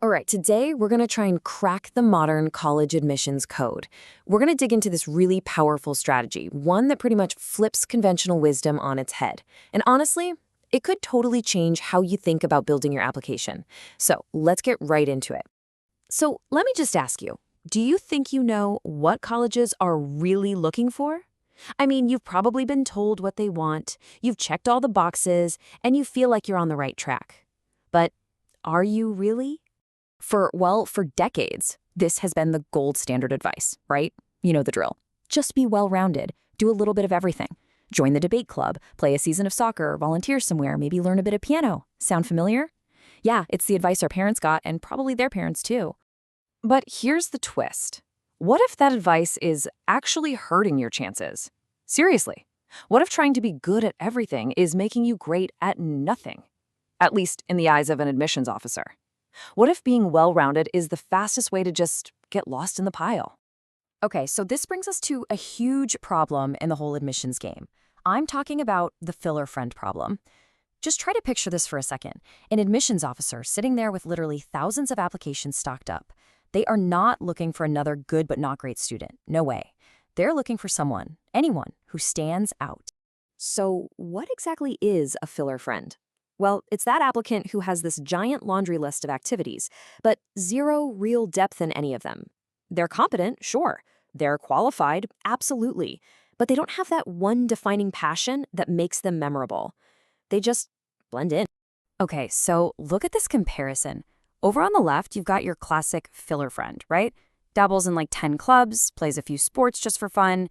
All right, today we're going to try and crack the modern college admissions code. We're going to dig into this really powerful strategy, one that pretty much flips conventional wisdom on its head. And honestly, it could totally change how you think about building your application. So let's get right into it. So let me just ask you, do you think you know what colleges are really looking for? I mean, you've probably been told what they want, you've checked all the boxes, and you feel like you're on the right track. But are you really? For decades, this has been the gold standard advice, right? You know the drill. Just be well-rounded, do a little bit of everything. Join the debate club, play a season of soccer, volunteer somewhere, maybe learn a bit of piano. Sound familiar? Yeah, it's the advice our parents got, and probably their parents too. But here's the twist. What if that advice is actually hurting your chances? Seriously, what if trying to be good at everything is making you great at nothing? At least in the eyes of an admissions officer. What if being well-rounded is the fastest way to just get lost in the pile? Okay, so this brings us to a huge problem in the whole admissions game. I'm talking about the filler friend problem. Just try to picture this for a second. An admissions officer sitting there with literally thousands of applications stocked up. They are not looking for another good but not great student. No way. They're looking for someone, anyone, who stands out. So what exactly is a filler friend? Well, it's that applicant who has this giant laundry list of activities, but zero real depth in any of them. They're competent, sure. They're qualified, absolutely. But they don't have that one defining passion that makes them memorable. They just blend in. Okay, so look at this comparison. Over on the left, you've got your classic filler friend, right? Dabbles in like 10 clubs, plays a few sports just for fun.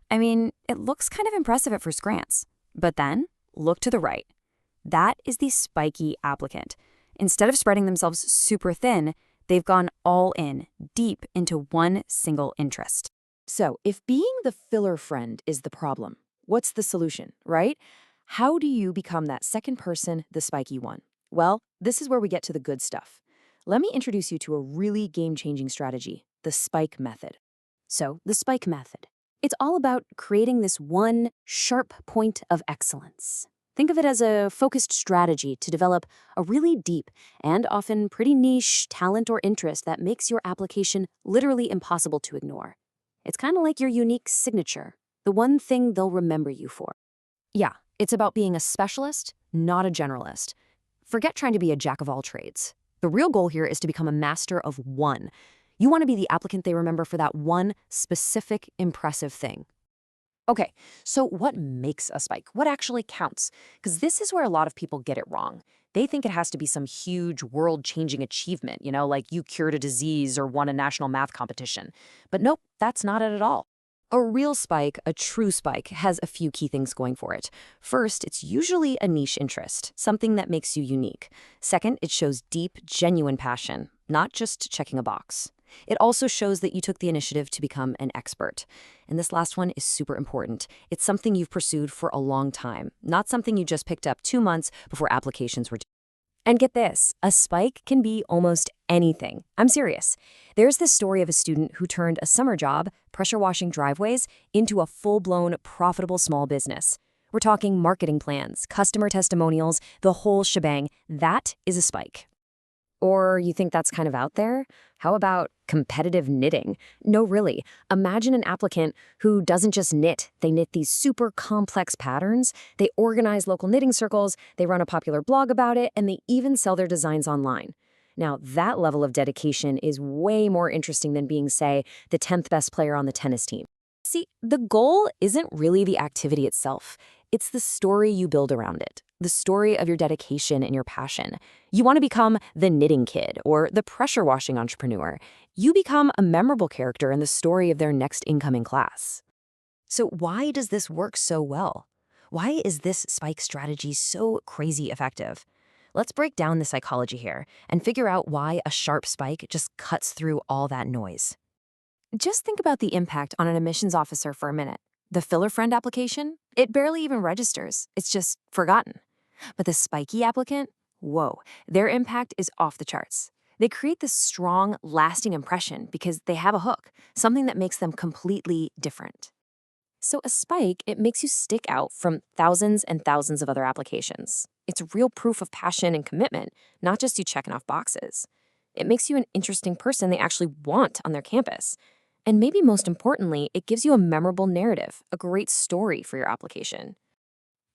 I mean, it looks kind of impressive at first glance. But then, look to the right. That is the spiky applicant. Instead of spreading themselves super thin, they've gone all in, deep into one single interest. So, if being the filler friend is the problem, what's the solution, right? How do you become that second person, the spiky one? Well, this is where we get to the good stuff. Let me introduce you to a really game-changing strategy, the spike method. So, the spike method. It's all about creating this one sharp point of excellence. Think of it as a focused strategy to develop a really deep and often pretty niche talent or interest that makes your application literally impossible to ignore. It's kind of like your unique signature, the one thing they'll remember you for. Yeah, it's about being a specialist, not a generalist. Forget trying to be a jack of all trades. The real goal here is to become a master of one. You want to be the applicant they remember for that one specific, impressive thing. Okay, so what makes a spike? What actually counts? Because this is where a lot of people get it wrong. They think it has to be some huge world-changing achievement, like you cured a disease or won a national math competition. But nope, that's not it at all. A real spike, a true spike, has a few key things going for it. First, it's usually a niche interest, something that makes you unique. Second, it shows deep, genuine passion, not just checking a box. It also shows that you took the initiative to become an expert. And this last one is super important. It's something you've pursued for a long time, not something you just picked up 2 months before applications were due. And get this, a spike can be almost anything. I'm serious. There's this story of a student who turned a summer job, pressure washing driveways, into a full-blown, profitable small business. We're talking marketing plans, customer testimonials, the whole shebang. That is a spike. Or you think that's kind of out there? How about competitive knitting? No, really. Imagine an applicant who doesn't just knit. They knit these super complex patterns. They organize local knitting circles. They run a popular blog about it, and they even sell their designs online. Now, that level of dedication is way more interesting than being, say, the 10th best player on the tennis team. See, the goal isn't really the activity itself. It's the story you build around it, the story of your dedication and your passion. You want to become the knitting kid or the pressure washing entrepreneur. You become a memorable character in the story of their next incoming class. So why does this work so well? Why is this spike strategy so crazy effective? Let's break down the psychology here and figure out why a sharp spike just cuts through all that noise. Just think about the impact on an admissions officer for a minute. The filler friend application, it barely even registers. It's just forgotten. But the spiky applicant, whoa, their impact is off the charts. They create this strong, lasting impression because they have a hook, something that makes them completely different. So a spike, it makes you stick out from thousands and thousands of other applications. It's real proof of passion and commitment, not just you checking off boxes. It makes you an interesting person they actually want on their campus. And maybe most importantly, it gives you a memorable narrative, a great story for your application.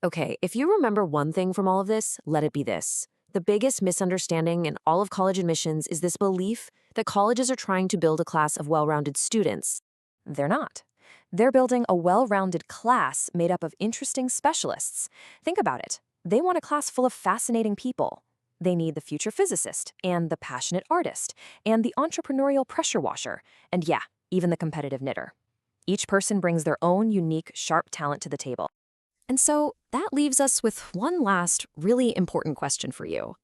Okay, if you remember one thing from all of this, let it be this. The biggest misunderstanding in all of college admissions is this belief that colleges are trying to build a class of well-rounded students. They're not. They're building a well-rounded class made up of interesting specialists. Think about it. They want a class full of fascinating people. They need the future physicist, and the passionate artist, and the entrepreneurial pressure washer, and yeah, even the competitive knitter. Each person brings their own unique, sharp talent to the table. And so that leaves us with one last, really important question for you.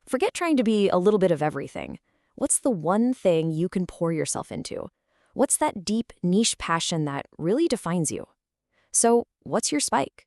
Forget trying to be a little bit of everything. What's the one thing you can pour yourself into? What's that deep, niche passion that really defines you? So, what's your spike?